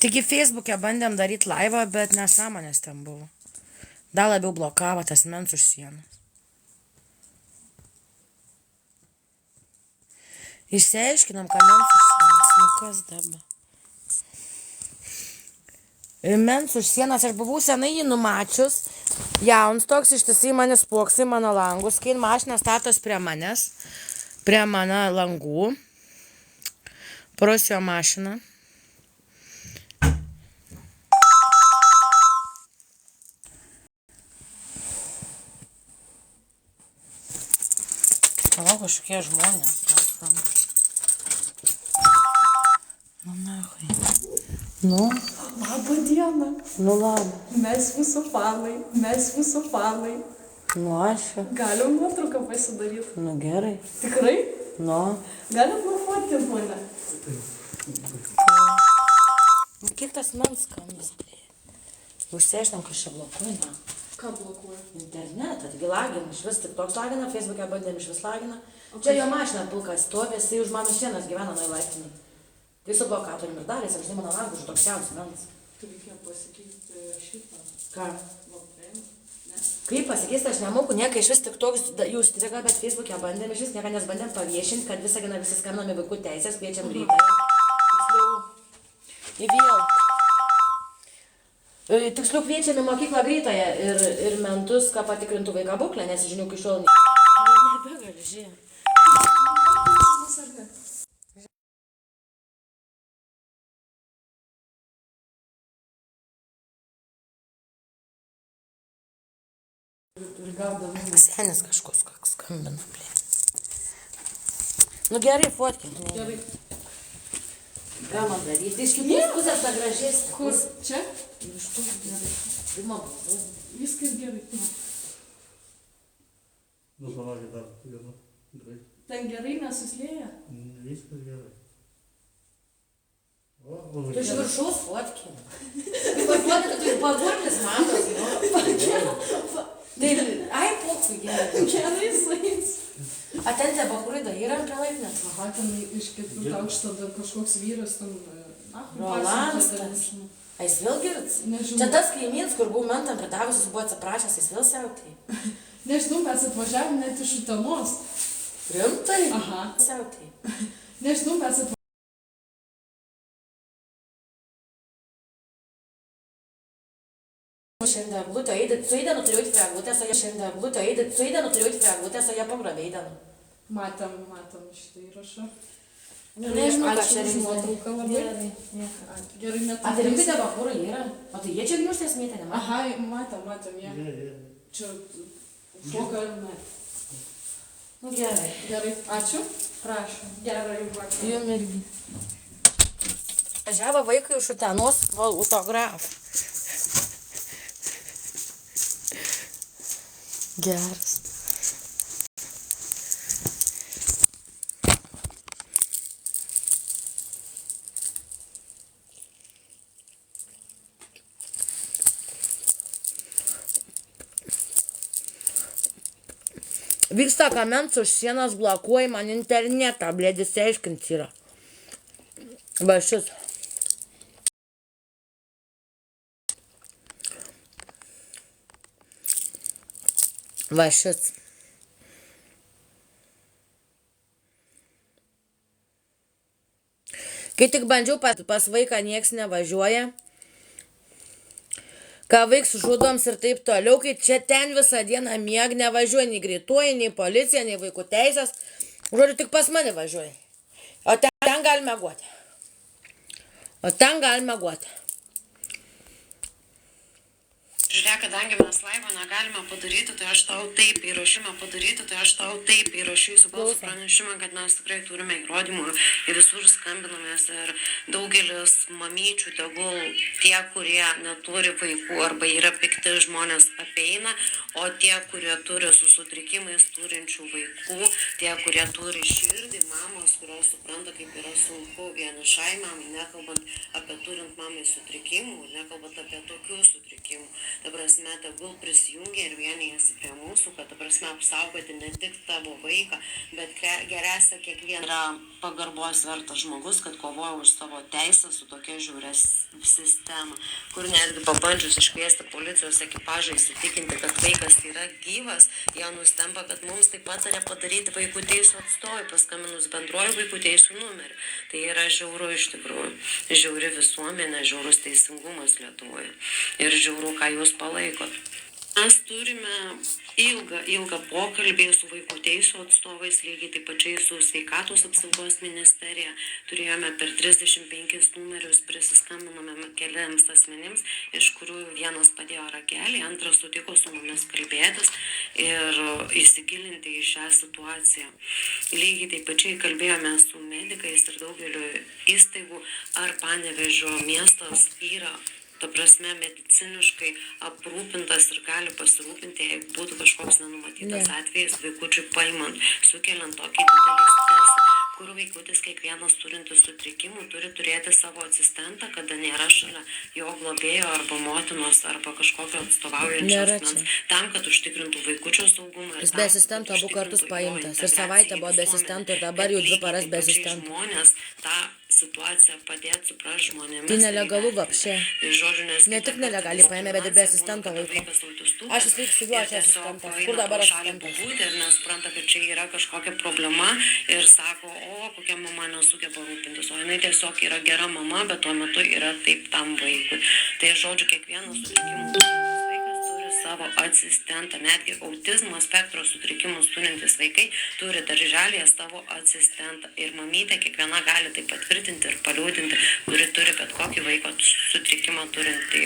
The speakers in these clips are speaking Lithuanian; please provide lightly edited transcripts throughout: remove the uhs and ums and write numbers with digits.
Taigi Facebook'e bandėm daryti laivą, bet nesąmonės ten buvo. Dar labiau blokavo tas mens už sienos. Išsiaiškinam, ką mens už sienos. Nu kas dabar? Mens už sienos, aš buvau senai jį numačius. Jauns toks ištisai manis spoksai mano langus. Kai mašina statos prie manęs, prie mano langų. Prosio mašina. O, kažkokie žmonės. Nu, nahai. Nu. Labą dieną. Nu, labą. Mes visų fanai. Nu, aš. Galim nuotrauką pasidaryti. Nu, gerai. Tikrai? Nu. Galim nufotkint mane. Nu, kiek tas mens skambas, blė. Užsiaiškinam, kas čia blokuoja. Ką blokuoja? Internetą, taigi lagina, iš vis tik toks lagina, Facebook'e bandėm iš vis lagina. Čia jo mašina pilka stovi, jisai už mano sienas gyvena nuo laiptiniai. Tai su blokatorium ir darės, ir žinai mano langų už toks jaunas mens. Tu reikėjo pasakyti šitą. Ką? Blokuojam? Ne. Kaip pasikeisti, aš nemoku nieko, iš vis tik toks, jūs striga, bet Facebook'e bandėm, iš vis nieko nesbandėm paviešinti, kad visą dieną visi skambinami vaikų teisės, kviečiam greitąją. Tiksliau, į vėl. Tiksliau kviečiam į mokyklą greitąją ir mentus, ką patikrintų vaiką būklę, nes žinių iki šiol nebegali, žiūrėk. Senis kažkoks skambina, blė. Nu gerai, fotkink. Gerai. Ką man daryti? Iš kitos pusės ta gražesnė. Kur? Čia? Iš tų gerai. Viskas gerai. Nu, palaukit dar vieną. Gerai. Ten gerai nesuslėja? Viskas gerai. Tu iš viršaus fotkink. Tu pafotkink, tu iš pagurlis matos, nu. Tai, ai, pokui, gerai. Gerai sueis. A ten tie bakurai da yra prie laipnės? Aha, ten iš ketvirto aukšto dar kažkoks vyras ten... Rolandas. A jis vėl girts? Nežinau. Čia tas kaimynas, kur buvau mentam pridavusius, buvo atsiprašęs, jis vėl siautai. Nežinau, mes atvažiavom net iš Utenos. Rimtai? Aha. Siautai. Nežinau, mes atvažiavom. Šiandien glutio eidit, su eidenu turėjau prie glutės, o jie šiandien glutio eidit, su eidenu turėjau prie glutės, o jie pagrobė eidenu. Matėm šitą įrašą. Nežinau, ką čia Ačiū už reikia. nuotrauką labai. Gerai, net... A tai rimtai tie bakurai yra? O tai jie čia gniužtės mėtė, ne? Aha, matėm jie. Čia šoka ir ne. Nu gerai. Gerai, ačiū. Prašom. Gerai, vakar. Jum irgi. Važiavo vaikai iš Utenos autografą. Geras. Vyksta kamens už sienos blokuoja man internetą, blėdis aiškins yra. Va šis. Va šis. Kai tik bandžiau pas vaiką nieks nevažiuoja. Ką vaiks žudoms ir taip toliau, kai čia ten visą dieną mieg nevažiuoja, nei greituoja, nei policija, nei vaikų teisės. Žodžiu, tik pas mane važiuoja. O ten galime guoti. Žiūrėk, kadangi mes laivo negalime padaryti, tai aš tau taip įrašymą su balso pranešimą, kad mes tikrai turime įrodymų ir visur skambinamės ir daugelis mamyčių, tegul tie, kurie neturi vaikų arba yra pikti žmonės apeina, o tie, kurie turi su sutrikimais turinčių vaikų, tie, kurie turi širdį, mamos, kurios supranta, kaip yra sunku vienišai mamai, nekalbant apie turint mamai sutrikimų, nekalbant apie tokių sutrikimų. Dabar prasme, tegul prisijungia ir vienijasi prie mūsų, kad, ta prasme, apsaugoti ne tik tavo vaiką, bet geriausia kiekvieną yra pagarbos vertas žmogus, kad kovoja už savo teisę su tokia žiauria sistema, kur netgi pabandžius iškviesti policijos ekipažą įsitikinti, kad vaikas yra gyvas, jie nustemba, kad mums taip pat reikia padaryti vaikų teisų atstovai, paskambinus bendruoju vaikų teisų numeriu. Tai yra žiauru iš tikrųjų. Žiauri visuomenė, žiaurus teisingumas Lietuvoje. Ir žiauru, ką jūs palaikot. Mes turime ilgą pokalbį su vaikų teisų atstovais, lygiai taip pačiai su sveikatos apsaugos ministerija. Turėjome per 35 numerius, prisiskambinome keliams asmenims, iš kurių vienas padėjo ragelį, antras sutiko su mumis kalbėtis ir įsigilinti į šią situaciją. Lygiai taip pačiai kalbėjome su medikais ir daugeliu įstaigų, ar Panevėžio miestas yra, ta prasme, mediciniškai aprūpintas ir gali pasirūpinti, jeigu būtų kažkoks nenumatytas atvejis vaikučiui paimant, sukeliant tokį didelį stresą, kur vaikutis kiekvienas turintis sutrikimų turi turėti savo asistentą, kada nėra šalia jo globėjo arba motinos arba kažkokio atstovaujančio asmens, tam, kad užtikrintų vaikučio saugumą. Jis be asistento abu kartus paimtas ir savaitę buvo be asistento ir dabar jau 2 paras be asistento. Žmonės tą situaciją padėti supras žmonėmis. Tai nelegalu vapšė. Ne tik nelegaliai paėmė, bet ir be asistento vaiko. Aš vis laik su juo čia asistentas. Kur dabar asistentas? Ir nesupranta, kad čia yra kažkokia problema ir sako, o kokia mama nesugeba rūpintis. O jinai tiesiog yra gera mama, bet tuo metu yra taip tam vaikui. Tai žodžiu, kiekvienas sutrikimų vaikas turi savo asistentą. Netgi autizmo spektro sutrikimus turintis vaikai turi darželėje savo asistentą. Ir mamytė kiekviena gali tai patvirtinti ir paliūdinti, kuri turi bet kokį vaiko sutrikimą turintį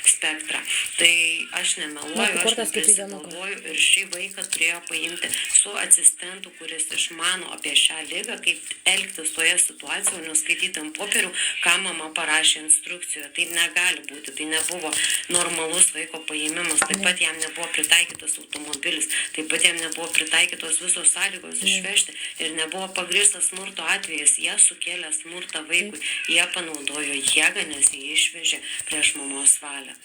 spektrą. Tai aš nemeluoju, aš neprisigalvoju ir šį vaiką turėjo paimti su asistentu, kuris išmano apie šią ligą, kaip elgtis toje situacijoje, neskaityti ant popierių, ką mama parašė instrukcijoje. Tai negali būti, tai nebuvo normalus vaiko paėmimas, taip pat jam nebuvo pritaikytas automobilis, taip pat jam nebuvo pritaikytos visos sąlygos išvežti ir nebuvo pagrįstas smurto atvejis. Jie sukėlė smurtą vaikui, jie panaudojo jėgą, nes jie išvežė prieš mamos valią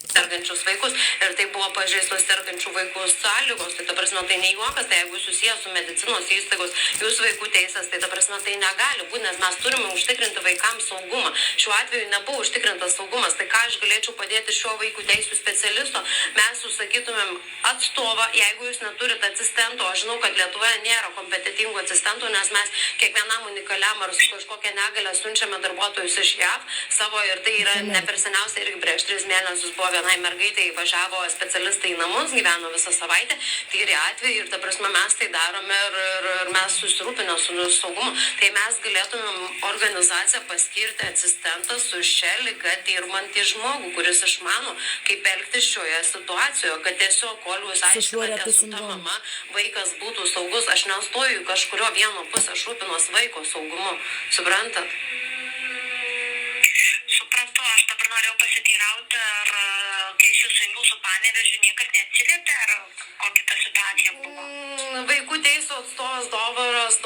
sergančius vaikus ir tai buvo pažeistos sergančių vaikų sąlygos, tai ta prasme tai ne juokas, tai jeigu susijęs su medicinos įstaigos, jūsų vaikų teisės, tai ta prasme tai negali būti, nes mes turime užtikrinti vaikams saugumą. Šiuo atveju nebuvo užtikrintas saugumas, tai ką aš galėčiau padėti šio vaikų teisų specialisto, mes užsakytumėm atstovą, jeigu jūs neturite asistento, aš žinau, kad Lietuvoje nėra kompetitingų asistentų, nes mes kiekvienam unikaliam ar su kažkokia negalė siunčiame darbuotojus iš JAV savo ir tai yra ne per seniausiai irgi prieš 3 mėnesius buvo vienai mergaitai važiavo specialistai į namus, gyveno visą savaitę, tai ir atveju ir ta prasme mes tai darome ir mes susirūpinę su saugumu. Tai mes galėtumėm organizaciją paskirti asistentą su šia liga dirbantį žmogų, kuris išmano, kaip elgtis šioje situacijoje, kad tiesiog, kol jūs aiškinate su ta mama, vaikas būtų saugus. Aš nestoju kažkurio vieno pusę, aš rūpinuos vaiko saugumu. Suprantat? Suprantu, aš dabar norėjau pasiteirauti, ar kai aš sujungiau su Panevėžiu, niekas neatsiliepė, ar kokia ta situacija buvo? Vaikų teisų atstovas Dovaras,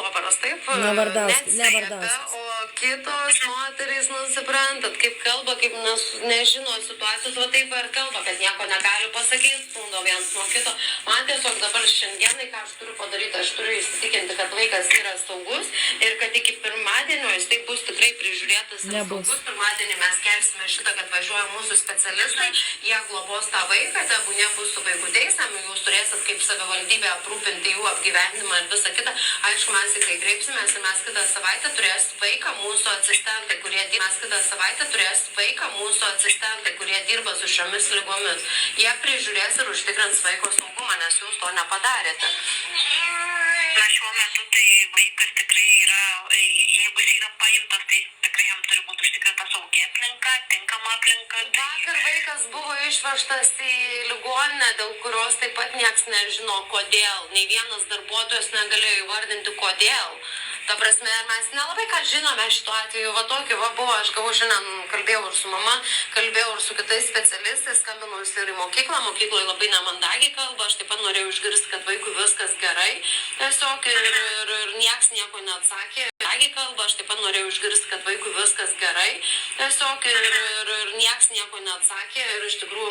taip? Nevardauskas. O kitos moterys, suprantat, kaip kalba, kaip nežino situacijos, o taip ir kalba, kad nieko negali pasakyti, stundo viens nuo kito. Man tiesiog dabar šiandienai, ką aš turiu padaryti, aš turiu įsitikinti, kad vaikas yra saugus ir kad iki pirmadienio jis taip bus tikrai prižiūrėtas ir saugus. Pirmadienį mes kelsime šitą, kad važiuoja mūsų specialistai, jie globos tą vaiką, tebūnie bus su vaikų teisėm, jūs turėsit kaip savivaldybė aprūpinti jų apgyvendimą ir visą kitą. Aišku, mes tikrai kreipsimės ir mes kitą savaitę turės vaiką mūsų asistentai, kurie dirba su šiomis ligomis. Jie prižiūrės ir užtikrins vaiko saugumą, nes jūs to nepadarėte. Na, šiuo metu tai vaikas tikrai yra, jeigu jis yra paimtas, tai tikrai jam turi būti užtikrinta saugi aplinka, tinkama aplinka. Vakar vaikas buvo išvežtas į ligoninę, dėl kurios taip pat nieks nežino kodėl. Nei vienas darbuotojas negalėjo įvardinti kodėl. Ta prasme, mes nelabai ką žinome šituo atveju, va tokį buvo, aš gavau šiandien, kalbėjau ir su mama, kalbėjau ir su kitais specialistais, skambinau ir į mokykloje labai nemandagiai kalba, aš taip pat norėjau išgirsti, kad vaikui viskas gerai, tiesiog ir nieks nieko neatsakė. mandagiai kalba, aš taip pat norėjau išgirsti, kad vaikui viskas gerai. Tiesiog ir nieks nieko neatsakė. Ir iš tikrųjų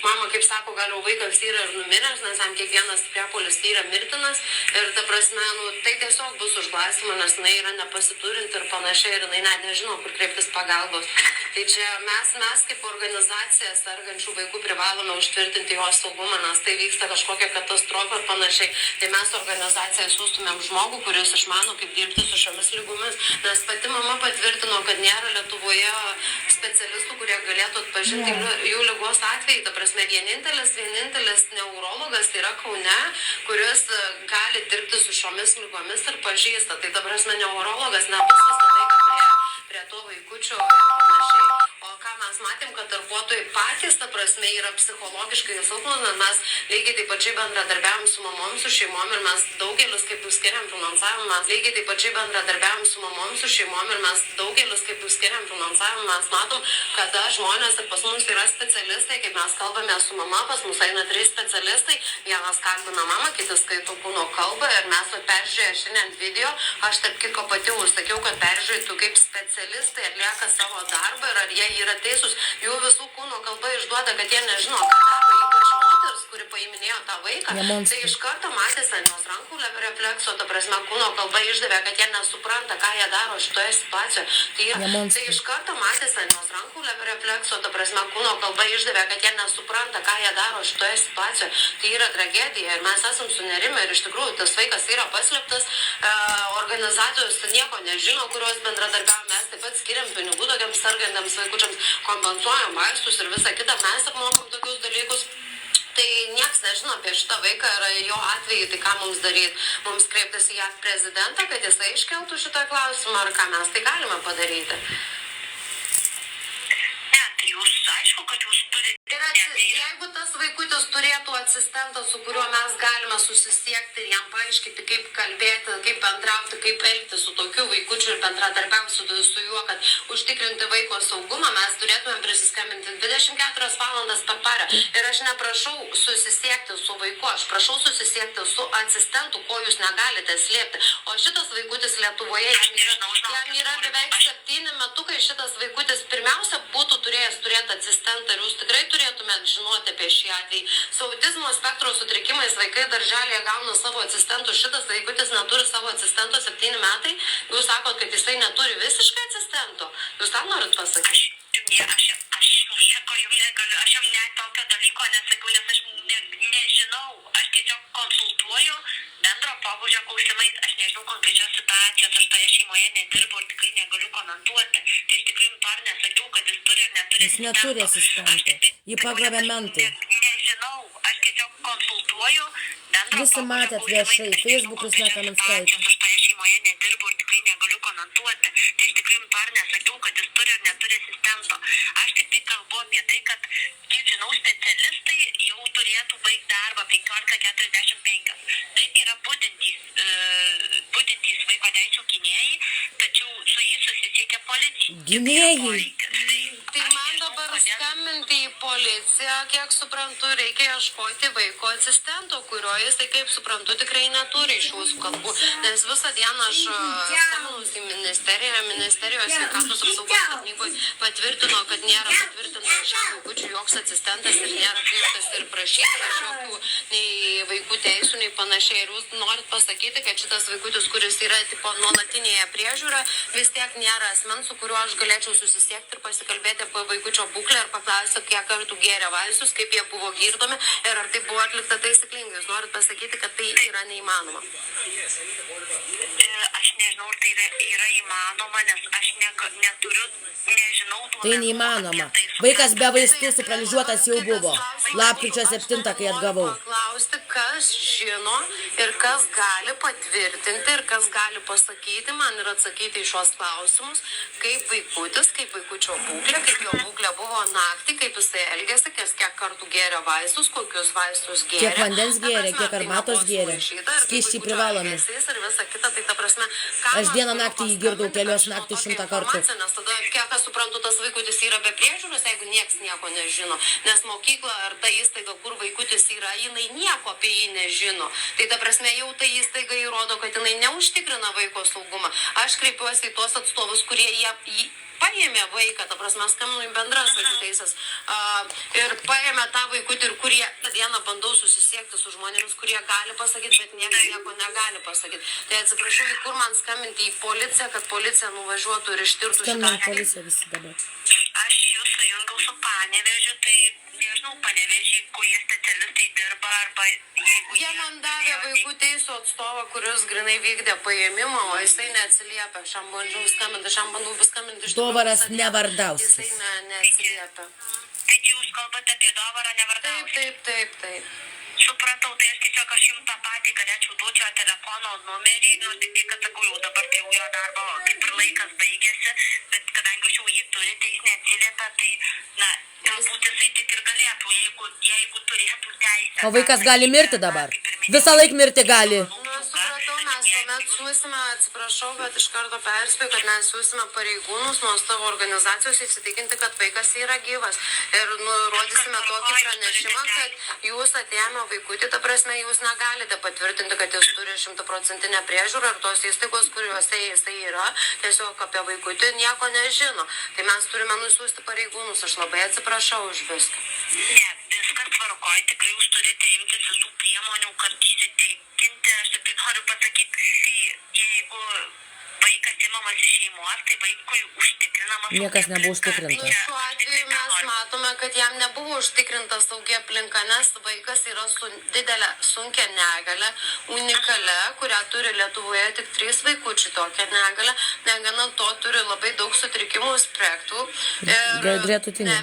mama kaip sako, gal vaikas yra ir numiręs, nes jam kiekvienas priepuolis yra mirtinas. Ir ta prasme, tai tiesiog bus užglasima, nes jinai yra nepasiturinti ir panašiai. Ir jinai net nežino, kur kreiptis pagalbos. Tai čia mes kaip organizacija sergančių vaikų privalome užtvirtinti jo saugumą, nes tai vyksta kažkokia katastrofa ir panašiai. Tai mes organizaciją siūstumėm žmogų, kuris išmano, kaip dirbti su šiomis lygomis, nes pati mama patvirtino, kad nėra Lietuvoje specialistų, kurie galėtų atpažinti jų lygos atvejį. Ta prasme, vienintelis neurologas yra Kaune, kuris gali dirbti su šiomis lygomis ir pažįsta. Tai ta prasme, neurologas nebus visą laiką prie to vaikučio ir panašiai. O ką mes matėm, kad darbuotojai patys, ta prasme, yra psichologiškai silpnus, mes lygiai taip pačiai bendradarbiavom su mamom, su šeimom ir mes daugelis, kaip jūs skiriam finansavimą, mes lygiai taip pačiai bendradarbiavom su mamom, su šeimom ir mes daugelis, kaip jūs skiriam finansavimą, mes matom, kada žmonės ir pas mus yra specialistai, kaip mes kalbame su mama, pas mus eina 3 specialistai, vienas kalbina mamą, kitas skaito kūno kalbą ir mes peržiūrėję šiandien video, aš tarp kitko pati užsakiau, kad peržiūrėtų kaip specialistai atlieka savo darbą ir ar jie yra teisūs, jų visų kūno kalba išduoda, kad jie nežino, ką daro, ypač moters, kuri paiminėjo tą vaiką. Tai iš karto matėsi ant jos rankų reflekso, ta prasme, kūno kalba išdavė, kad jie nesupranta, ką jie daro šitoje situacijoje. Tai iš karto matėsi ant jos rankų reflekso, ta prasme, kūno kalba išdavė, kad jie nesupranta, ką jie daro šitoje situacijoje. Tai yra tragedija ir mes esam sunerimę ir iš tikrųjų tas vaikas yra paslėptas, organizacijos nieko nežino, kurios bendradarbiavimo, mes taip pat skiriam pinigų tokiams sergantiems vaikučiams, kompensuojam vaistus ir visą kitą, mes apmokam tokius dalykus. Tai nieks nežino apie šitą vaiką ir jo atvejį, tai ką mums daryti. Mums kreiptis į JAV prezidentą, kad jisai iškeltų šitą klausimą, ar ką mes tai galime padaryti. Ne, tai jūs aišku, kad jūs turite. Jeigu tas vaikutis turėtų asistentą, su kuriuo mes galime susisiekti ir jam paaiškinti, kaip kalbėti, kaip bendrauti, kaip elgti su tokiu vaikučiu ir bendradarbiauti su juo, kad užtikrinti vaiko saugumą, mes turėtume prisiskambinti 24 valandas per parą. Ir aš neprašau susisiekti su vaiku, aš prašau susisiekti su asistentu, ko jūs negalite slėpti. O šitas vaikutis Lietuvoje, jam yra beveik 7 metukai, šitas vaikutis pirmiausia būtų turėjęs turėti asistentą ir jūs tikrai turėtumėt žinoti apie šį atvejį. Su autizmo spektro sutrikimais vaikai darželėje gauna savo asistentų, šitas vaikutis neturi savo asistento 7 metai, jūs sakot, kad jisai neturi visiškai asistento. Jūs tą norit pasakyti? Aš nieko jums negaliu, aš jums net tokio dalyko nesakau, nes aš nežinau, aš tiesiog konsultuoju bendro pobūdžio klausimais, aš nežinau konkrečios situacijos, aš toje šeimoje nedirbu ir tikrai negaliu komentuoti. Tai aš tikrai jums to ir nesakiau, kad jis turi ir neturi asistento. Jis neturi asistento. Jį pagravė mentai. Nežinau, aš tiesiog konsultuoju bendro Visi matėt viešai, Facebook Kristina Kaminskaitė. Aš toje šeimoje nedirbu ir tikrai negaliu komentuoti. Tai aš tikrai jums to ir nesakiau, kad jis turi ir neturi asistento. Aš tik tai kalbu apie tai, kad, kiek žinau, specialistai jau turėtų baigti darbą 15:45. Tai yra budintys vaiko teisių gynėjai, tačiau su jais susisiekia policija. Gynėjai? Tai man dabar skambinti į policiją, kiek suprantu, reikia ieškoti vaiko asistento, kurio jisai, kaip suprantu, tikrai neturi iš jūsų kalbų. Nes visą dieną aš skambinus į ministerijos sveikatos apsaugos tarnyboj patvirtino, kad nėra patvirtinta šiam vaikučiui joks asistentas ir nėra kreiptas ir prašyta iš jokių nei vaikų teisų, nei panašiai. Ir jūs norit pasakyti, kad šitas vaikutis, kuris yra tipo nuolatinėje priežiūra, vis tiek nėra asmens, su kuriuo aš galėčiau susisiekti ir pasikalbėti apie vaikučio būklę ir paklausti, kiek kartų gėrė vaistus, kaip jie buvo gydomi ir ar tai buvo atlikta taisyklingai. Jūs norit pasakyti, kad tai yra neįmanoma? Aš nežinau, ar tai yra įmanoma, nes aš neturiu, nežinau. Tai neįmanoma. Vaikas be vaistų supranžiuotas jau buvo. Lapkričio 7, kai atgavau. Paklausti, kas žino ir kas gali patvirtinti ir kas gali pasakyti man ir atsakyti į šios klausimus, kaip vaikutis, kaip vaikučio būklė, kaip jo būklė buvo naktį, kaip jisai elgėsi, kiek kartų gėrė vaistus, kokius vaistus gėrė. Kiek vandens gėrė, kiek arbatos gėrė. Skysčiai privalomi. Aš dieną naktį jį girdau kelios naktį 100 kartų. Nes tada, kiek aš suprantu, tas vaikutis yra be priežiūros, jeigu nieks nieko nežino. nežino. Nes mokykla ar ta įstaiga, kur vaikutis yra, jinai nieko apie jį nežino. Tai ta prasme jau ta įstaiga įrodo, kad jinai neužtikrina vaiko saugumą. Aš kreipiuosi į tuos atstovus, kurie jį paėmė vaiką, ta prasme, skambinu į bendras vaikų teisės ir paėmė tą vaikutį ir kurie tą dieną bandau susisiekti su žmonėmis, kurie gali pasakyti, bet niekas nieko negali pasakyti. Tai atsiprašau, į kur man skambinti, į policiją, kad policija nuvažiuotų ir ištirtų šitą. Skambinam policiją visi dabar. Aš jūs sujungiau su Panevėžiu, tai nežinau, Panevėžiai, kurie specialistai dirba, arba jeigu Jie man davė vaikų teisų atstovą, kuris grinai vykdė paėmimą, o jisai neatsiliepia. Šiam bandžiau skambinti iš Dovaras Nevardauskas. Jisai neatsiliepia. Tai čia jūs kalbate apie Dovarą Nevardauską. Taip. Supratau, tai aš jums tą patį galėčiau duoti jo telefono numerį, tik kad sakau, jau dabar tai jau jo darbo kaip ir laikas baigėsi, bet kadangi jūs jau jį turite, jis neatsiliepia, tai, galbūt jisai tik ir galėtų, jeigu turėtų teisę. O vaikas gali mirti dabar. Visą laiką mirti gali. Supratau, mes tuomet siūsime, atsiprašau, bet iš karto perspėju, kad mes siūsime pareigūnus nuo savo organizacijos įsitikinti, kad vaikas yra gyvas. Ir nurodysime tokį pranešimą, kad jūs atėjame vaikutį, ta prasme, jūs negalite patvirtinti, kad jis turi 100% priežiūrą ir tos įstaigos, kuriuose jisai yra, tiesiog apie vaikutį nieko nežino. Tai mes turime nusiųsti pareigūnus, aš labai atsiprašau už viską. Ne, viskas tvarkoj, tikrai jūs turite imtis visų priemonių, kad įsitikinti, aš tik noriu pasakyti, jeigu vaikas imamas iš šeimos, tai vaikui užtikrinamas. Niekas nebuvo užtikrinta. Šiuo atveju mes matome, kad jam nebuvo užtikrinta saugi aplinka, nes vaikas yra su didelė sunkia negale, unikale, kurią turi Lietuvoje tik 3 vaikučiai tokią negalę. Negana to turi labai daug sutrikimų, spektrų ir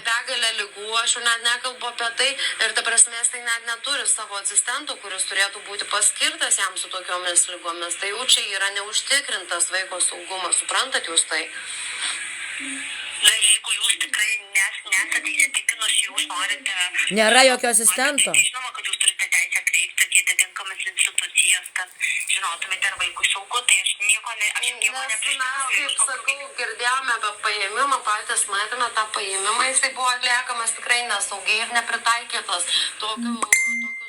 begalę ligų, aš jau net nekalbu apie tai. Ir ta prasme, tai net neturi savo asistento, kuris turėtų būti paskirtas jam su tokiomis lygomis. Tai jau čia yra neužtikrintas vaiko saugumas, suprantat jūs tai? Na, jeigu jūs tikrai nesate įsitikinus, jūs norite... Nėra jokio asistento. Žinoma, kad jūs turite teisę kreiptis į atitinkamas institucijas, kad žinotumėte, ar vaikui saugu, tai aš nieko neprieštarauju. Mes, kaip sakau, girdėjome apie paėmimą, patys matėme tą paėmimą, jisai buvo atliekamas tikrai nesaugiai ir nepritaikytas tokių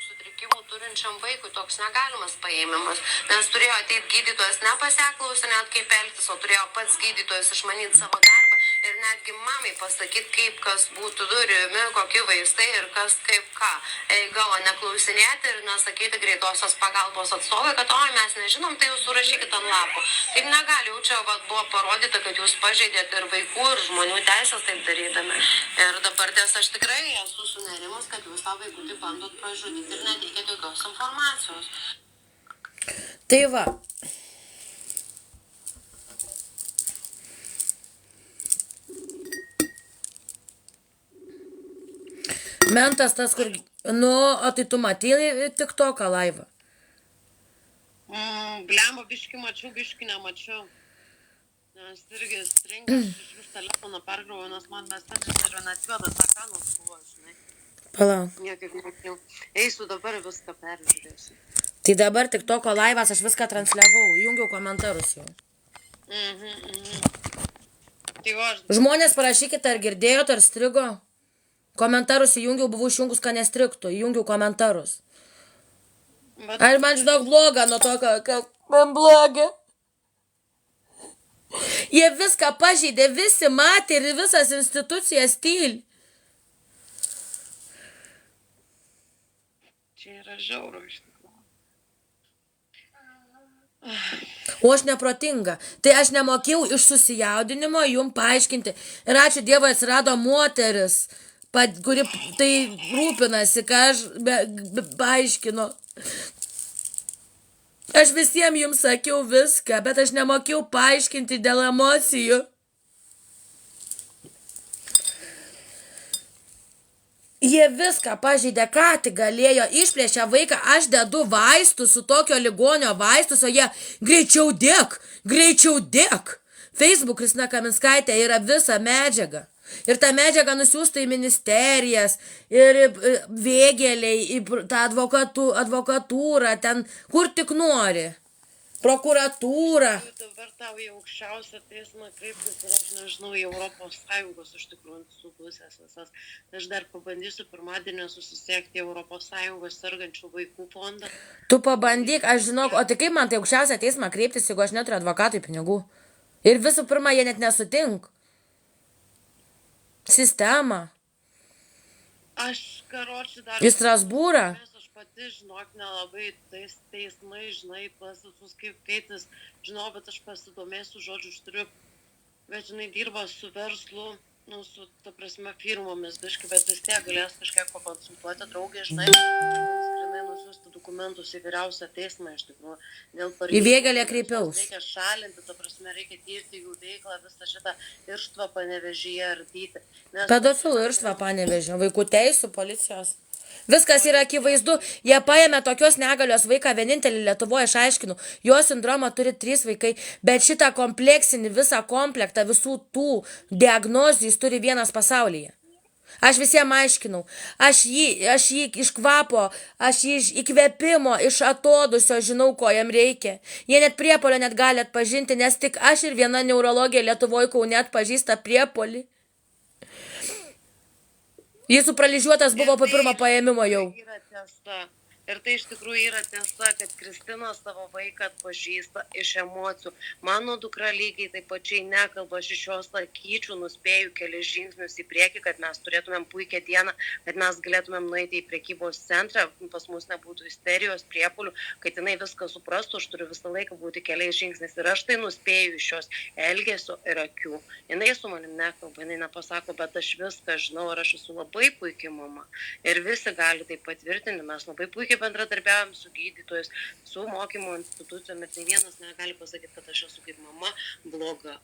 sutrikimų turinčiam vaikui, toks negalimas paėmimas. Nes turėjo ateiti gydytojas nepasiklausę net kaip elgtis, o turėjo pats gydytojas išmanyti savo darbą ir netgi mamai pasakyti, kaip kas būtų turimi, kokie vaistai ir kas kaip ką. Eiga, o neklausinėti ir nesakyti greitosios pagalbos atstovai, kad oi, mes nežinom, tai jūs surašykite ant lapo. Taip negali, jau čia buvo parodyta, kad jūs pažeidėte ir vaikų, ir žmonių teisės taip darydami. Ir dabar aš tikrai esu sunerimus, kad jūs tą vaikutį bandot pražudyti ir neteikėte jokios informacijos. Tai va. Mentas tas, kur... o tai tu matėjai TikToką laivą? Blemba, biškį mačiau, biškį nemačiau. Nes irgi stringas iš telefono pergrauju, nes man mesendžeris yra neatjuodas ekranas buvo, žinai. Palauk. Niekaip nekiau. Eisiu dabar viską peržiūrėsiu. Tai dabar TikToko laivas, aš viską transliavau, jungiau komentarus jau. Tai aš... Žmonės parašykite, ar girdėjot, ar strigo? Komentarus įjungiau, buvau išjungus, kad nestriktų, įjungiau komentarus. Ar man žinok bloga nuo to, kad man bloga? Jie viską pažeidė, visi matė ir visas institucijas tyli. Čia yra žiauru iš tikrųjų. O aš neprotinga. Tai aš nemokėjau iš susijaudinimo jum paaiškinti. Ir ačiū Dievui atsirado moteris, kuri tai rūpinasi, ką aš paaiškinu. Aš visiems jums sakiau viską, bet aš nemokėjau paaiškinti dėl emocijų. Jie viską pažeidė, ką tik galėjo, išplėšė vaiką, aš dedu vaistus su tokio ligonio vaistus, o jie greičiau dėk. Facebook Kristina Kaminskaitė yra visa medžiaga. Ir ta medžiaga nusiųsta į ministerijas, ir vėgėliai, į tą advokatūrą, ten kur tik nori. prokuratūrą. Dabar tau į aukščiausią teismą kreiptis ir aš nežinau, į Europos Sąjungos iš tikrųjų su pusės visas. Aš dar pabandysiu pirmadienį susisiekti į Europos Sąjungos sergančių vaikų fondą. Tu pabandyk, aš žinau, o tai kaip man tai aukščiausią teismą kreiptis, jeigu aš neturiu advokatui pinigų? Ir visų pirma, jie net nesutink. Sistema. Aš, karoči, dar... Į Strasbūrą. Aš pati, žinok, nelabai tais teismai, žinai, pas visus kaip keitis, žinau, bet aš pasidomėsiu, žodžiu, aš turiu, bet žinai, dirba su verslu, nu, su, ta prasme, firmomis, biškai, bet vis tiek galės kažkiek pakonsultuoti draugė, žinai, skrinai nusiųsti dokumentus į vyriausią teismą, iš tikrųjų, dėl pareigų. Į Vėgėlę kreipiaus. Reikia šalinti, ta prasme, reikia tirti jų veiklą, visą šitą irštvą Panevėžyje ardyti. Pedofilų irštvą Panevėžio, vaikų teisų, policijos. Viskas yra akivaizdu, jie paėmė tokios negalios vaiką, vienintelį Lietuvoje išaiškinu, jo sindromą turi 3 vaikai, bet šitą kompleksinį visą komplektą visų tų diagnozių jis turi vienas pasaulyje. Aš visiems aiškinau, aš jį iš kvapo, aš jį iš įkvėpimo, iš atodusio žinau, ko jam reikia. Jie net priepolio net gali atpažinti, nes tik aš ir viena neurologija Lietuvoje Kaune atpažįsta priepolį. Jis supraližiuotas buvo po pirmo paėmimo jau. Yra tiesa. Ir tai iš tikrųjų yra tiesa, kad Kristina savo vaiką atpažįsta iš emocijų. Mano dukra lygiai taip pačiai nekalba, aš iš jos sakyčių nuspėju kelias žingsnius į priekį, kad mes turėtumėm puikią dieną, kad mes galėtumėm nueiti į prekybos centrą, pas mus nebūtų isterijos, priepulių, kad jinai viską suprastų, aš turiu visą laiką būti keliais žingsniais. Ir aš tai nuspėju iš jos elgesio ir akių. Jinai su manim nekalba, jinai nepasako, bet aš viską žinau ir aš esu labai puikiai mama. Ir visi gali tai patvirtinti, mes labai puikiai bendradarbiavom su gydytojais, su mokymo institucijomis, tai vienas negali pasakyti, kad aš esu kaip mama bloga.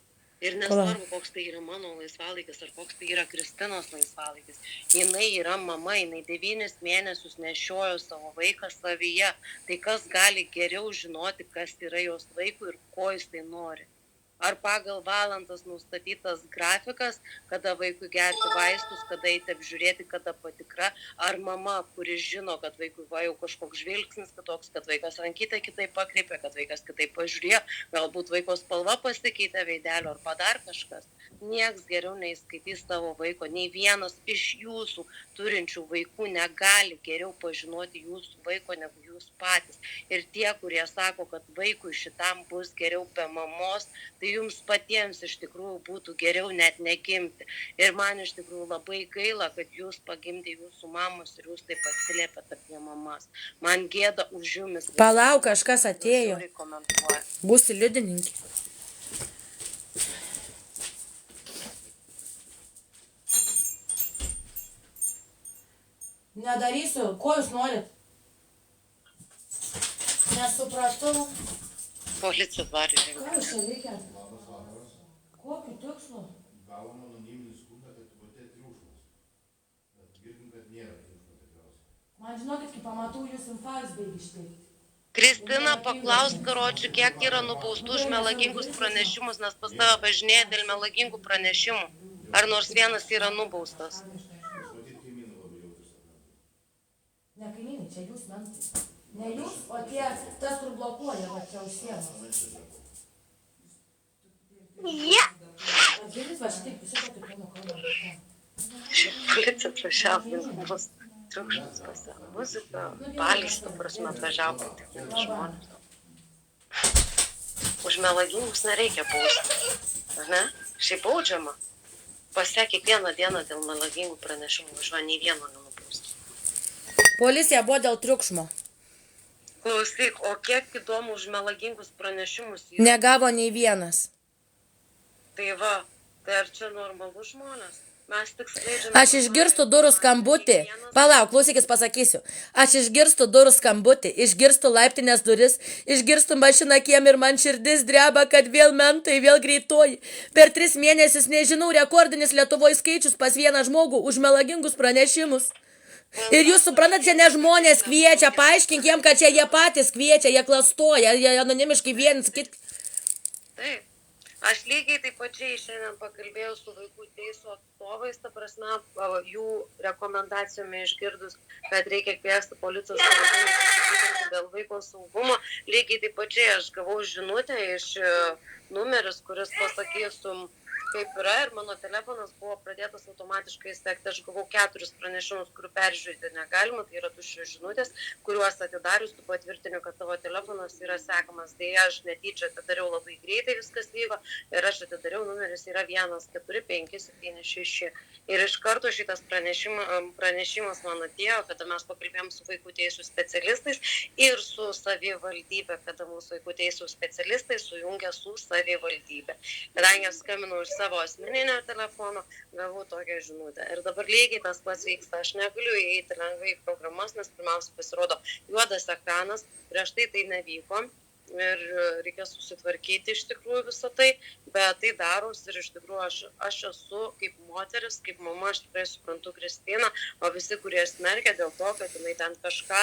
Ir nesvarbu, koks tai yra mano laisvalaikis ar koks tai yra Kristinos laisvalaikis. Jinai yra mama, jinai 9 mėnesius nešiojo savo vaiką savyje. Tai kas gali geriau žinoti, kas yra jos vaikui ir ko jis tai nori. Ar pagal valandas nustatytas grafikas, kada vaikui gerti vaistus, kada eiti apžiūrėti, kada patikra, ar mama, kuri žino, kad vaikui va jau kažkoks žvilgsnis kitoks, kad vaikas rankytę kitaip pakreipė, kad vaikas kitaip pažiūrėjo, galbūt vaiko spalva pasikeitė veidelio ar padar kažkas. Nieks geriau neįskaitys savo vaiko, nei vienas iš jūsų turinčių vaikų negali geriau pažinoti jūsų vaiko negu jūs patys. Ir tie, kurie sako, kad vaikui šitam bus geriau be mamos, tai jums patiems iš tikrųjų būtų geriau net negimti. Ir man iš tikrųjų labai gaila, kad jūs pagimdė jūsų mamos ir jūs taip atsiliepėt apie mamas. Man gėda už jumis. Palauk, kažkas atėjo. Būsi liudininkė. Nedarysiu. Ko jūs norit? Nesupratau. Policija varė. Ką jūs čia veikia? Kokiu tikslu? Gavom anoniminį skundą, kad bute triukšmas. Bet girdim, kad nėra triukšmo tikriausiai. Man žinokit, kai pamatau jūs infarks baigiškai. Kristina, paklausk, karočių, kiek yra nubaustų už melagingus pranešimus, nes pas tave važinėja dėl melagingų pranešimų. Ar nors vienas yra nubaustas? Matyt, kaimynų labai jautrus. Ne kaimynai, čia jūs mentai. Ne jūs, o tie, tas, kur blokuoja, va čia už sienos. Atgirdys, va šitaip, šitą taip mano kalbą. Policija prašiausiai bus triukšmas pasi. Muzika, baliais, tu prasme, atvažiavo tik žmonės. Už melagingus nereikia bausti. Ne? Šiaip baudžiama. Pasek kiekvieną dieną dėl melagingų pranešimų, už nei vieno nenubausti. Policija buvo dėl triukšmo. Klausyk, o kiek įdomu už melagingus pranešimus? Negavo nei vienas. Tai va, tai ar čia normalus žmonės? Mes tik skleidžiame... Aš išgirstu durų skambutį. Palauk, klausykis, pasakysiu. Aš išgirstu durų skambutį, išgirstu laiptinės duris, išgirstu mašiną kiem ir man širdis dreba, kad vėl mentai, vėl greitoji. Per 3 mėnesius, nežinau, rekordinis Lietuvoje skaičius pas vieną žmogų už melagingus pranešimus. Ir jūs suprantat, čia ne žmonės kviečia, paaiškink jiem, kad čia jie patys kviečia, jie klastoja, jie anonimiškai vienas kit. Taip. Aš lygiai taip pačiai šiandien pakalbėjau su vaikų teisų atstovais, ta prasme, jų rekomendacijomis išgirdus, kad reikia kviesti policijos pareigūnus pasitikrinti dėl vaiko saugumo. Lygiai taip pačiai aš gavau žinutę iš numeris, kuris pasakysiu, kaip yra, ir mano telefonas buvo pradėtas automatiškai sekti. Aš gavau 4 pranešimus, kurių peržiūrėti negalima, tai yra tuščios žinutės, kuriuos atidarius tu patvirtiniu, kad tavo telefonas yra sekamas. Tai aš netyčia atidariau labai greitai, viskas vyko ir aš atidariau, numeris yra 14576. Ir iš karto šitas pranešimas man atėjo, kada mes pakalbėjom su vaikų teisų specialistais ir su savivaldybė, kada mūsų vaikų teisų specialistai sujungia su savivaldybė. Kadangi aš skambinau iš savo asmeninio telefono, gavau tokią žinutę. Ir dabar lygiai tas pats vyksta. Aš negaliu įeiti lengvai į programas, nes pirmiausia pasirodo juodas ekranas, prieš tai nevyko. Ir reikia susitvarkyti iš tikrųjų visą tai, bet tai daros ir iš tikrųjų aš esu kaip moteris, kaip mama, aš tikrai suprantu Kristiną, o visi, kurie smerkia dėl to, kad jinai ten kažką,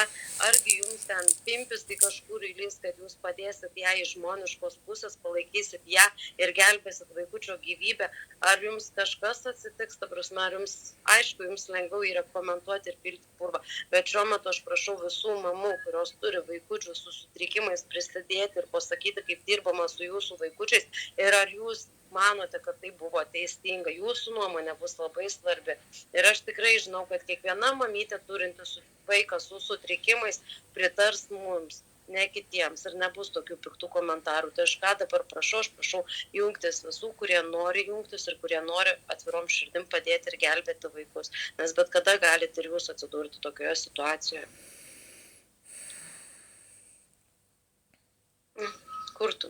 argi jums ten pimpis, tai kažkur įlys, kad jūs padėsit ją iš žmoniškos pusės, palaikysit ją ir gelbėsit vaikučio gyvybę, ar jums kažkas atsitiks, ta prasme, ar jums, aišku, jums lengviau yra komentuoti ir pilti purvą, bet šiuo metu aš prašau visų mamų, kurios turi vaikučių su sutrikimais prisidėti ir pasakyti, kaip dirbama su jūsų vaikučiais ir ar jūs manote, kad tai buvo teisinga. Jūsų nuomonė bus labai svarbi. Ir aš tikrai žinau, kad kiekviena mamytė turinti vaiką su sutrikimais pritars mums, ne kitiems ir nebus tokių piktų komentarų. Tai aš ką dabar prašau, aš prašau jungtis visų, kurie nori jungtis ir kurie nori atvirom širdim padėti ir gelbėti vaikus. Nes bet kada galite ir jūs atsidurti tokioje situacijoje. Kur tu?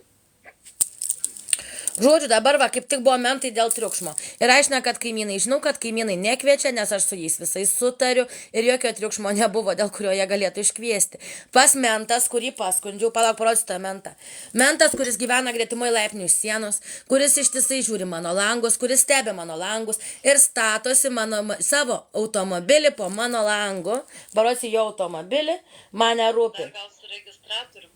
Žodžiu, dabar va, kaip tik buvo mentai dėl triukšmo. Ir aiškina, kad kaimynai, žinau, kad kaimynai nekviečia, nes aš su jais visais sutariu ir jokio triukšmo nebuvo, dėl kurio jie galėtų iškviesti. Pas mentas, kurį paskundžiau, palauk parodysiu tą mentą. Mentas, kuris gyvena gretimoje laiptinių sienos, kuris ištisai žiūri mano langus, kuris stebi mano langus ir statosi savo automobilį po mano langu. Parodysiu jo automobilį, mane rūpi. Gal su registratorium?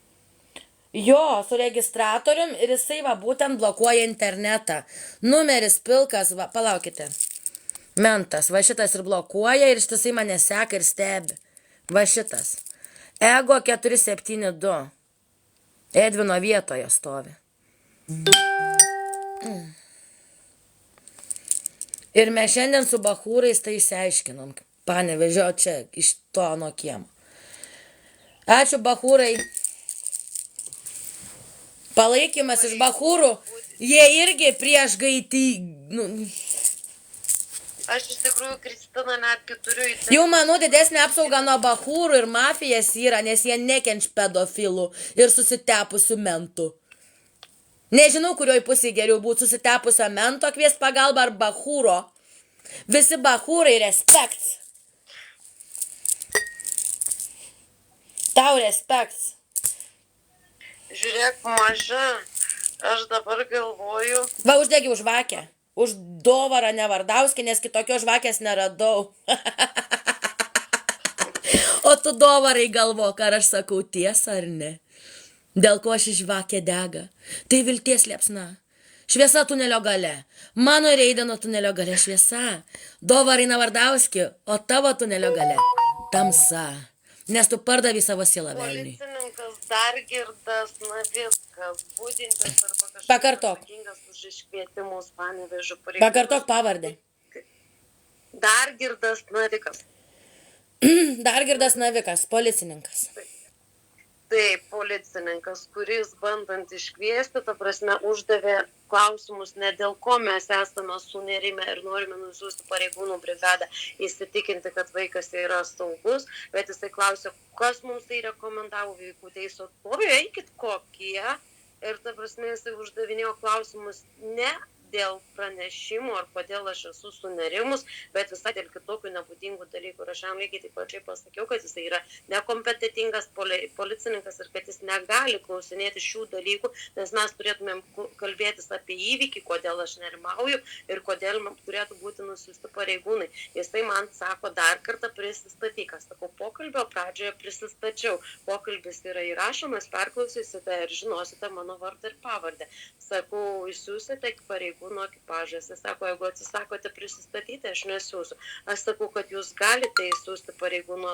Jo, su registratorium ir jisai va būtent blokuoja internetą. Numeris pilkas, va, palaukite. Mentas, va šitas ir blokuoja ir ištisai mane seka ir stebi. Va šitas. Ego 472. Edvino vietoje stovi. Ir mes šiandien su bachūrais tai išsiaiškinom. Panevėžio čia iš to nuo kiemo. Ačiū bachūrai. Palaikymas iš bachūrų, jie irgi prieš gaitį. Aš iš tikrųjų, Kristina, netgi turiu į tai. Jau manau, didesnė apsauga nuo bachūrų ir mafijas yra, nes jie nekenčia pedofilų ir susitepusių mentų. Nežinau, kurioj pusėje geriau būtų susitepusio mento kviesti pagalbą ar bachūro. Visi bachūrai respekt. Tau respekt. Žiūrėk, maža, aš dabar galvoju. Va, uždegi už žvakę. Už Dovarą Nevardauskį, nes kitokios žvakės neradau. O tu Dovarai galvok, ar aš sakau tiesą ar ne. Dėl ko ši žvakė dega. Tai vilties liepsna. Šviesa tunelio gale. Mano ir Eideno tunelio gale šviesa. Dovarai Nevardauskį, o tavo tunelio gale tamsa. Nes tu pardavai savo sielą velniui. Policininkas Dargirdas Navickas, budintis arba kažkas Pakartok. atsakingas už iškvietimus Panevėžio pareigūnų. Pakartok pavardę. Dargirdas Navikas. Dargirdas Navikas, policininkas. Taip, policininkas, kuris bandant iškviesti, ta prasme, uždavė klausimus, ne dėl ko mes esame sunerime ir norime nusiųsti pareigūnų brigadą, įsitikinti, kad vaikas yra saugus, bet jisai klausė, kas mums tai rekomendavo vaikų teisų atstovai, eikit kokie. Ir ta prasme, jisai uždavinėjo klausimus ne dėl pranešimo ar kodėl aš esu sunerimus, bet visai dėl kitokių nebūdingų dalykų. Ir aš jam lygiai taip pačiai pasakiau, kad jis yra nekompetentingas policininkas ir kad jis negali klausinėti šių dalykų, nes mes turėtumėm kalbėtis apie įvykį, kodėl aš nerimauju ir kodėl turėtų būti nusiųsti pareigūnai. Jisai man sako dar kartą prisistatyk. Aš sakau, pokalbio pradžioje prisistačiau. Pokalbis yra įrašomas, perklausysite ir žinosite mano vardą ir pavardę. Sakau, išsiųsite pareigūnų ekipažą. Jis sako, jeigu atsisakote prisistatyti, aš nesiųsiu. Aš sakau, kad jūs galite įsiųsti pareigūnų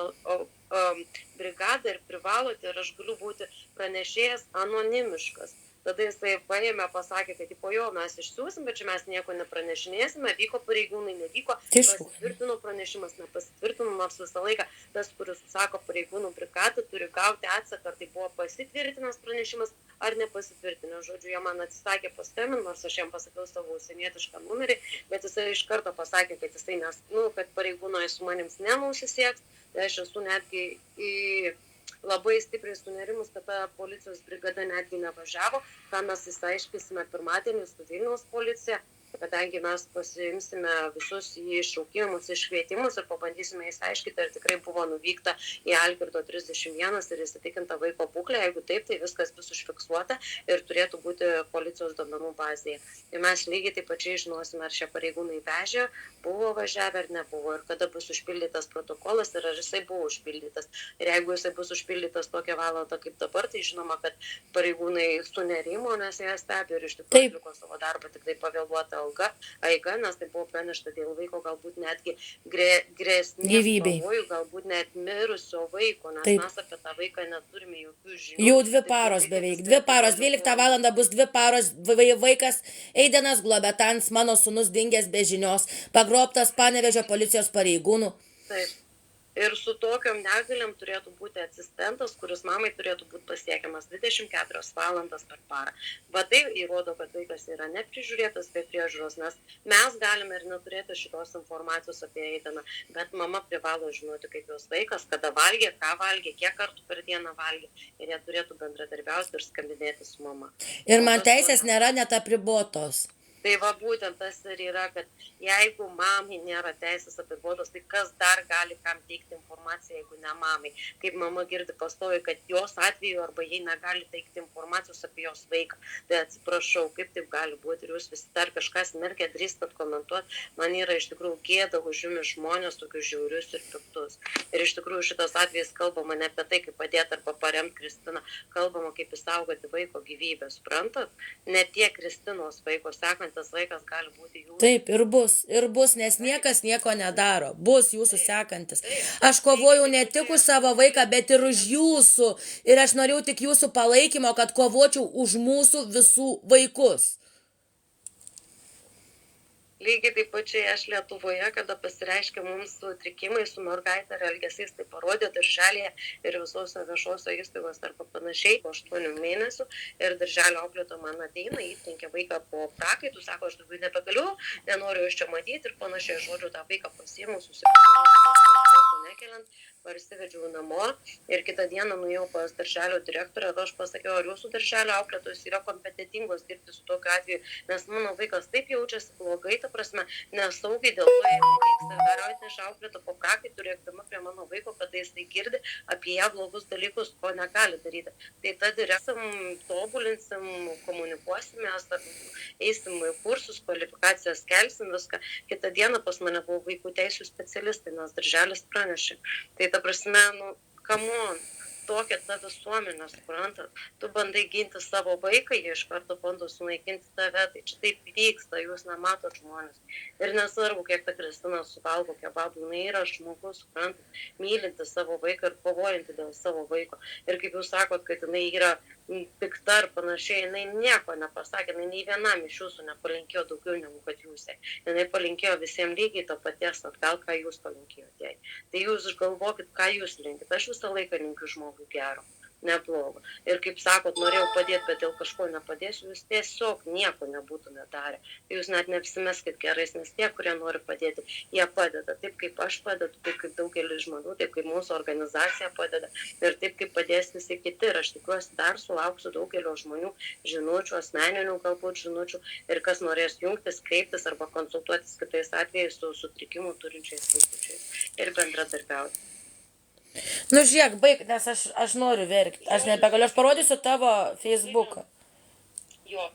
brigadą ir privalote ir aš galiu būti pranešėjas anonimiškas. Tada jisai paėmė, pasakė, kad po jo mes išsiųsim, bet čia mes nieko nepranešinėsime, vyko pareigūnai, nevyko, pasitvirtino pranešimas, nepasitvirtino, nors visą laiką tas, kuris susako pareigūnų brigadą, turi gauti atsaką, ar tai buvo pasitvirtinęs pranešimas, ar nepasitvirtinęs. Žodžiu, jie man atsisakė paskambinti, nors aš jam pasakiau savo užsienietišką numerį, bet jisai iš karto pasakė, kad jisai kad pareigūnai su manims nenusisieks, tai aš esu netgi labai stipriai sunerimus, kad ta policijos brigada netgi nevažiavo, ką mes įsiaiškysime pirmadienį su Vilniaus policija, kadangi mes pasiimsime visus į iššaukimus, iškvietimus ir pabandysime įsiaiškinti, ar tikrai buvo nuvykta į Algirdo 31 ir įsitikinta vaiko būklė. Jeigu taip, tai viskas bus užfiksuota ir turėtų būti policijos duomenų bazėje. Ir mes lygiai taip pačiai žinosime, ar šie pareigūnai vežė, buvo važiavę ar nebuvo, ir kada bus užpildytas protokolas ir ar jisai buvo užpildytas. Ir jeigu jisai bus užpildytas tokią valandą kaip dabar, tai žinoma, kad pareigūnai sunerimo, nes jie stebi ir iš tikrųjų atliko savo darbą, tik tai pavėluota eiga, nes tai buvo pranešta dėl vaiko galbūt netgi grėsmės pavojų, galbūt net mirusio vaiko, nes mes apie tą vaiką neturime jokių žinių. Jau 2 paros beveik, 2 paros, 12 valandą bus 2 paros, vaikas Eidenas Globetans, mano sūnus dingęs be žinios, pagrobtas Panevėžio policijos pareigūnų. Taip. Ir su tokiom negaliam turėtų būti asistentas, kuris mamai turėtų būti pasiekiamas 24 valandas per parą. Bet tai įrodo, kad vaikas yra neprižiūrėtas be priežiūros, nes mes galime ir neturėti šitos informacijos apie Eideną, bet mama privalo žinoti, kaip jos vaikas, kada valgė, ką valgė, kiek kartų per dieną valgė, ir jie turėtų bendradarbiauti ir skambinėti su mama. Ir man teisės nėra net apribotos. Tai va būtent tas ir yra, kad jeigu mamai nėra teisės apribotos, tai kas dar gali kam teikti informaciją, jeigu ne mamai. Kaip mama girdi pastoviai, kad jos atveju arba jie negali teikti informacijos apie jos vaiką. Tai atsiprašau, kaip taip gali būti ir jūs visi dar kažką smerkia, drįstat komentuoti. Man yra iš tikrųjų gėda už jumis žmonės tokius žiaurius ir piktus. Ir iš tikrųjų šitas atvejis kalbama ne apie tai, kaip padėti arba paremti Kristiną, kalbama kaip įsaugoti vaiko gyvybę, suprantat? Ne tiek Kristinos vaiko sekant, tas vaikas gali būti jūsų. Taip, ir bus, nes niekas nieko nedaro. Bus jūsų sekantis. Aš kovojau ne tik už savo vaiką, bet ir už jūsų. Ir aš norėjau tik jūsų palaikymo, kad kovočiau už mūsų visų vaikus. Lygiai taip pačiai aš Lietuvoje, kada pasireiškia mums sutrikimai su mergaitė ir elgesys, tai parodė darželėje ir visose viešose įstaigose arba panašiai po 8 mėnesių. Ir darželio auklėtoja man ateina, įtrenkė vaiką po prakaitų, sako, aš daugiau nebegaliu, nenoriu iš čia matyti ir panašiai. Žodžiu, tą vaiką pasiėmiau, susipirkau nekeliant, parsivedžiau namo ir kitą dieną nuėjau pas darželio direktorę ir aš pasakiau, ar jūsų darželio auklėtojos yra kompetentingos dirbti su tokiu atveju, nes mano vaikas taip jaučiasi blogai, ta prasme, nesaugiai, dėl to jeigu vyksta dar atneša auklėto po prakaitų, rėkdama prie mano vaiko, kada jisai girdi apie ją blogus dalykus, ko negali daryti. Tai tada tobulinsim, komunikuosime, eisim į kursus, kvalifikacijas kelsim viską. Kitą dieną pas mane buvo vaikų teisų specialistai, nes darželis pranešė. Tai ta prasme, come on, tokia ta visuomenė, suprantat, tu bandai ginti savo vaiką, jie iš karto bando sunaikinti tave, tai čia taip vyksta, jūs nematot žmonės. Ir nesvarbu, kiek ta Kristina suvalgo kebabų, jinai yra žmogus, suprantat, mylinti savo vaiką ir kovojanti dėl savo vaiko. Ir kaip jūs sakot, kad jinai yra pikta ar panašiai, jinai nieko nepasakė, jinai nei vienam iš jūsų nepalinkėjo daugiau negu kad jūs. Jinai palinkėjo visiems lygiai to paties atgal, ką jūs palinkėjote. Tai jūs galvokit, ką jūs linkit. Aš visą laiką linkiu žmogui gero. neblogo. Ir kaip sakot, norėjau padėti, bet dėl kažko nepadėsiu, jūs tiesiog nieko nebūtumėte darę. Tai jūs net neapsimeskit gerais, nes tie, kurie nori padėti, jie padeda. Taip kaip aš padedu, taip kaip daugelis žmonių, taip kaip mūsų organizacija padeda ir taip kaip padės visi kiti. Ir aš tikiuosi dar sulauksiu daugelio žmonių žinučių, asmeninių galbūt žinučių ir kas norės jungtis, kreiptis arba konsultuotis kitais atvejais su sutrikimų turinčiais vaikučiais ir bendradarbiauti. Nu žiūrėk, baig, nes aš noriu verkti. Aš nebegaliu, aš parodysiu tavo Facebooką. Jo.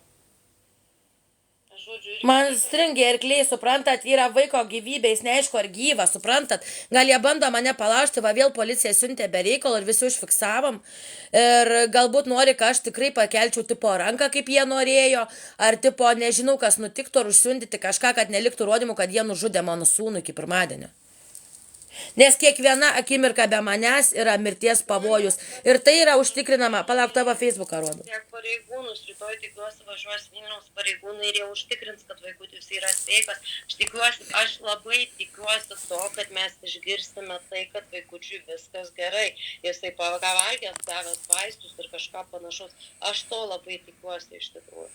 Aš žodžiu, Man stringia arkliai, suprantat, yra vaiko gyvybė, jis neaišku ar gyvas, suprantat. Gal jie bando mane palaužti, va vėl policija siuntė be reikalo ir visi užfiksavom. Ir galbūt nori, kad aš tikrai pakelčiau tipo ranką, kaip jie norėjo, ar tipo nežinau, kas nutiktų, ar užsiundyti kažką, kad neliktų rodymų, kad jie nužudė mano sūnų iki pirmadienio. Nes kiekviena akimirka be manęs yra mirties pavojus. Ir tai yra užtikrinama. Palauk, tavo Facebooką rodo. tiek pareigūnus, rytoj tikiuosi važiuos Vilniaus pareigūnai ir jie užtikrins, kad vaikutis yra sveikas. Aš labai tikiuosi to, kad mes išgirsime tai, kad vaikučiui viskas gerai. Jisai pavalgęs, gavęs vaistus ir kažką panašaus. Aš to labai tikiuosi iš tikrųjų.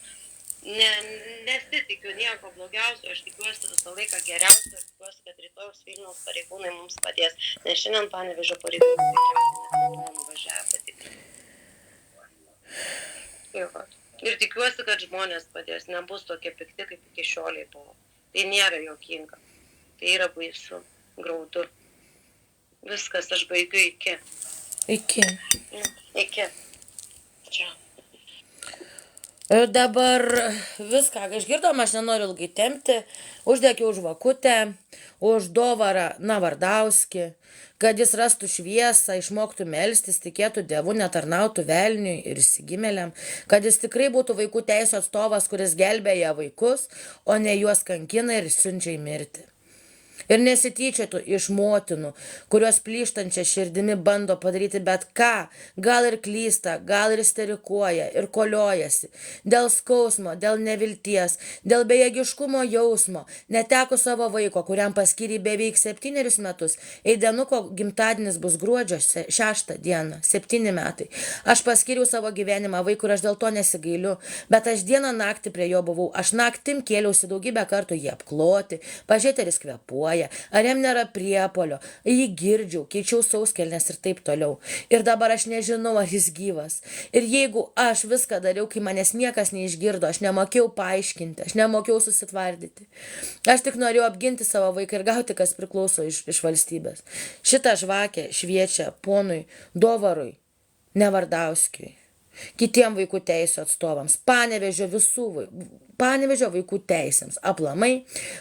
Nesitikiu nieko blogiausio, aš tikiuosi visą laiką geriausio ir tikiuosi, kad rytojus Vilniaus pareigūnai mums padės, nes šiandien Panevėžio pareigūnai tikriausiai nuvažiavę patikrinti. Ir tikiuosi, kad žmonės padės, nebus tokie pikti, kaip iki šioliai buvo. Tai nėra juokinga, tai yra baisu, graudu. Viskas, aš baigiu iki. Iki. Čia. Ir dabar viską, kai išgirdom, aš nenoriu ilgai tempti, uždegiau žvakutę, už Dovarą Navardauskį, kad jis rastų šviesą, išmoktų melstis, tikėtų Dievu, netarnautų velniui ir įsigimėliam, kad jis tikrai būtų vaikų teisų atstovas, kuris gelbėja vaikus, o ne juos kankina ir siunčia į mirtį. Ir nesityčiotų iš motinų, kurios plyštančia širdimi bando padaryti bet ką, gal ir klysta, gal ir isterikuoja ir koliojasi, dėl skausmo, dėl nevilties, dėl bejėgiškumo jausmo, neteko savo vaiko, kuriam paskyrė beveik 7 metus, Eidenuko gimtadienis bus gruodžio 6 dieną, 7 metai. Aš paskyriau savo gyvenimą vaikui ir aš dėl to nesigailiu, bet aš dieną naktį prie jo buvau, aš naktim kėliausi daugybę kartų jį apkloti, pažiūrėti, ar jis kvėpuoja. Ar jam nėra priepolio, jį girdžiau, keičiau sauskelnes ir taip toliau. Ir dabar aš nežinau, ar jis gyvas. Ir jeigu aš viską dariau, kai manęs niekas neišgirdo, aš nemokėjau paaiškinti, aš nemokėjau susitvardyti. Aš tik norėjau apginti savo vaiką ir gauti, kas priklauso iš valstybės. Šitą žvakę šviečia ponui Dovarui Navardauskiui, kitiem vaikų teisų atstovams, Panevėžio vaikų teisėms aplamai,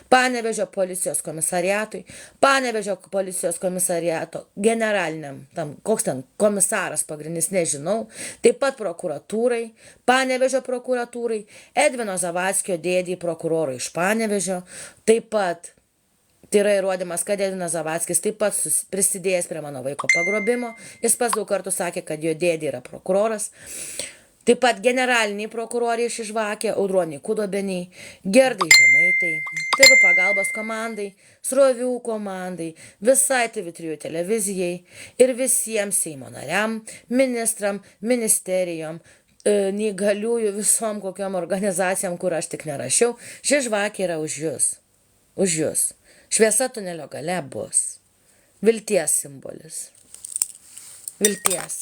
Panevėžio policijos komisariatui, Panevėžio policijos komisariato generaliniam, koks ten komisaras pagrindinis, nežinau, taip pat prokuratūrai, Panevėžio prokuratūrai, Edvino Zavackio dėdį prokurorui iš Panevėžio, taip pat tai yra įrodymas, kad Edvinas Zavackis taip pat prisidėjęs prie mano vaiko pagrobimo, jis pats daug kartų sakė, kad jo dėdė yra prokuroras. Taip pat generaliniai prokuroriai iš Žvakė, Audroniai Kudobeniai, Gerdai Žemaitei, TV pagalbos komandai, Srovių komandai, visai TV3 televizijai ir visiems Seimo nariam, ministram, ministerijom, neįgaliųjų visom kokiom organizacijom, kur aš tik nerašiau. Ši Žvakė yra už jūs. Už jūs. Šviesa tunelio gale bus. Vilties simbolis. Vilties.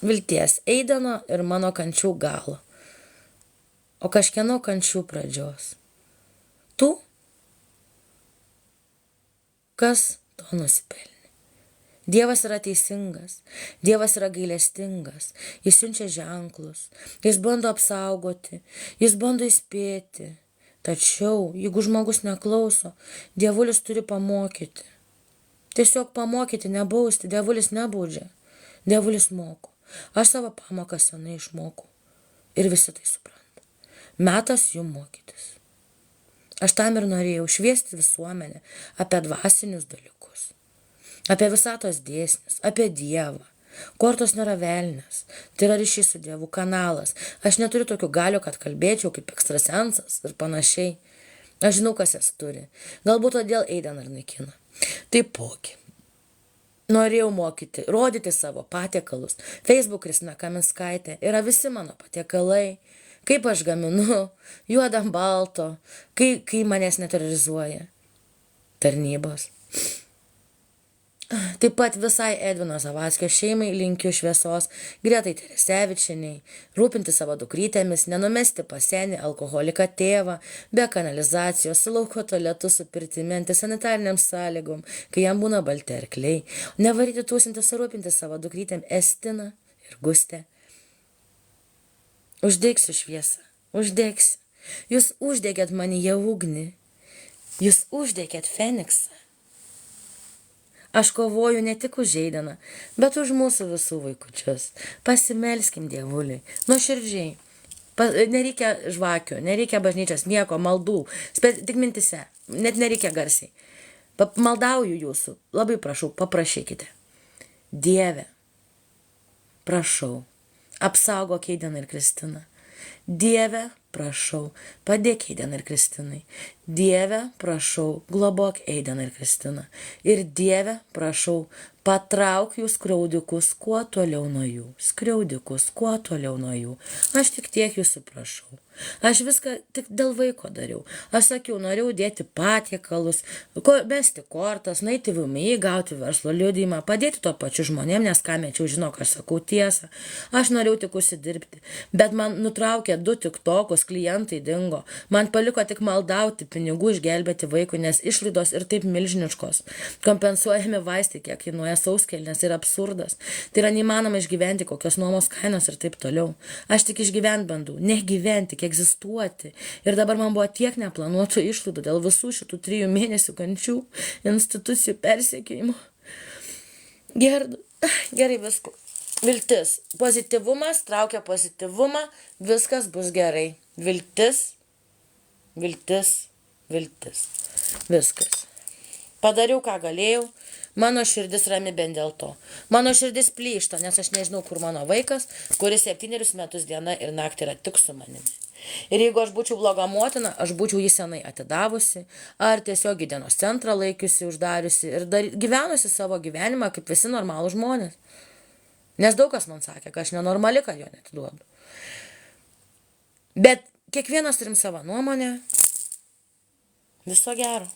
Vilties Eideno ir mano kančių galo. O kažkieno kančių pradžios. Tu? Kas to nusipelnė? Dievas yra teisingas, Dievas yra gailestingas, jis siunčia ženklus, jis bando apsaugoti, jis bando įspėti. Tačiau, jeigu žmogus neklauso, dievulis turi pamokyti. Tiesiog pamokyti, nebausti, dievulis nebaudžia, dievulis moko. Aš savo pamoką senai išmokau ir visi tai supranta. Metas jų mokytis. Aš tam ir norėjau šviesti visuomenę apie dvasinius dalykus, apie visatos dėsnius, apie Dievą. Kortos nėra velnias, tai yra ryšys su Dievu kanalas. Aš neturiu tokių galių, kad kalbėčiau kaip ekstrasensas ir panašiai. Aš žinau, kas jas turi. Galbūt todėl Eideną ir naikina. Taipogi. Norėjau mokyti, rodyti savo patiekalus. Facebook Kristina Kaminskaitė yra visi mano patiekalai. Kaip aš gaminu, juodam balto, kai manęs neterrorizuoja tarnybos. Taip pat visai Edvino Zavadskio šeimai linkiu šviesos, Gretai Teresevičieniai, rūpinti savo dukrytėmis, nenumesti pas senį alkoholiką tėvą, be kanalizacijos, su lauko tualetu, su pirtimi, antisanitariniam sąlygom, kai jam būna balti arkliai, nevaryti tūsintis, rūpinti savo dukrytėm Estiną ir Gustę. Uždegsiu šviesą, uždegsiu. Jūs uždegėt manyje ugnį, jūs uždegėt Feniksą. Aš kovoju ne tik už Eideną, bet už mūsų visų vaikučius. Pasimelskim Dievuliui, nuoširdžiai. Nereikia žvakių, nereikia bažnyčios, nieko, maldų, tik mintise, net nereikia garsiai. Maldauju jūsų, labai prašau, paprašykite. Dieve, prašau, apsaugok Eideną ir Kristiną. Dieve, prašau, padėk Eidenai ir Kristinai. Dieve, prašau, globok Eideną ir Kristiną. Ir Dieve, prašau, patrauk jų skriaudikus kuo toliau nuo jų. Skriaudikus kuo toliau nuo jų. Aš tik tiek jūsų prašau. Aš viską tik dėl vaiko dariau. Aš sakiau, norėjau dėti patiekalus, mesti kortas, nueiti VMI, gauti verslo liudijimą, padėti tuo pačiu žmonėm, nes ką mečiau, žino, kad aš sakau tiesą. Aš norėjau tik užsidirbti, bet man nutraukė 2 tiktokus, klientai dingo. Man paliko tik maldauti pinigų išgelbėti vaikui, nes išlaidos ir taip milžiniškos. Kompensuojami vaistai, kiek kainuoja sauskelnės, yra absurdas. Tai yra neįmanoma išgyventi, kokios nuomos kainos ir taip toliau. Aš tik išgyventi bandau, negyventi, egzistuoti. Ir dabar man buvo tiek neplanuotų išlaidų dėl visų šitų 3 mėnesių kančių, institucijų persekiojimų. Gerai viskas. Viltis. Pozityvumas traukia pozityvumą, viskas bus gerai. Viltis. Viskas. Padariau, ką galėjau. Mano širdis rami bent dėl to. Mano širdis plyšta, nes aš nežinau, kur mano vaikas, kuris 7 metus diena ir naktį yra tik su manimi. Ir jeigu aš būčiau bloga motina, aš būčiau jį senai atidavusi, ar tiesiog į dienos centrą laikiusi, uždariusi ir gyvenusi savo gyvenimą kaip visi normalūs žmonės. Nes daug kas man sakė, kad aš nenormali, kad jo netiduodu. Bet kiekvienas turim savo nuomonę. Viso gero.